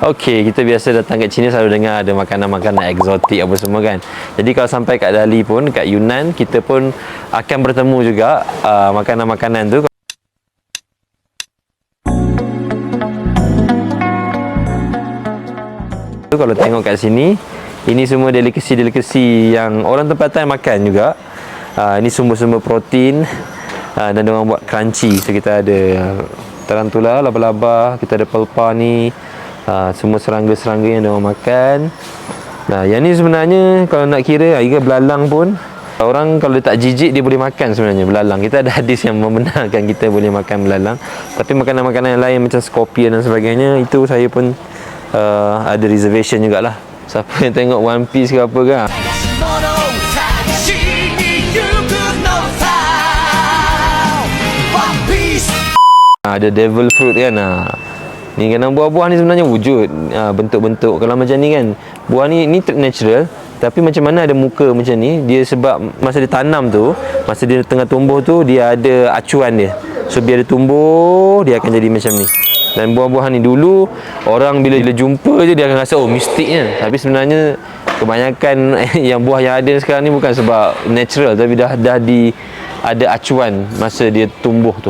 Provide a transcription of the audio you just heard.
Okey, kita biasa datang kat China selalu dengar ada makanan-makanan eksotik apa semua kan. Jadi kalau sampai kat Dali pun, kat Yunnan, kita pun akan bertemu juga makanan-makanan tu. Kalau tengok kat sini, ini semua delicacy yang orang tempatan makan juga. Ini sumber-sumber protein dan diorang buat crunchy. So kita ada tarantula, laba-laba, kita ada pelpa ni, semua serangga-serangga yang diorang makan. Nah, yang ni sebenarnya kalau nak kira belalang pun, orang kalau dia tak jijik dia boleh makan sebenarnya belalang. Kita ada hadis yang membenarkan kita boleh makan belalang. Tapi makanan-makanan yang lain macam scorpion dan sebagainya, itu saya pun ada reservation jugalah. Siapa yang tengok One Piece ke apa kan, ada devil fruit kan. Ni kan buah-buah ni sebenarnya wujud bentuk-bentuk. Kalau macam ni kan, buah ni natural, tapi macam mana ada muka macam ni, dia sebab masa dia tanam tu, masa dia tengah tumbuh tu, dia ada acuan dia. So biar dia tumbuh, dia akan jadi macam ni. Dan buah-buahan ni dulu orang bila jumpa je dia akan rasa mistiknya. Tapi sebenarnya kebanyakan yang buah yang ada sekarang ni bukan sebab natural, tapi dah ada acuan masa dia tumbuh tu.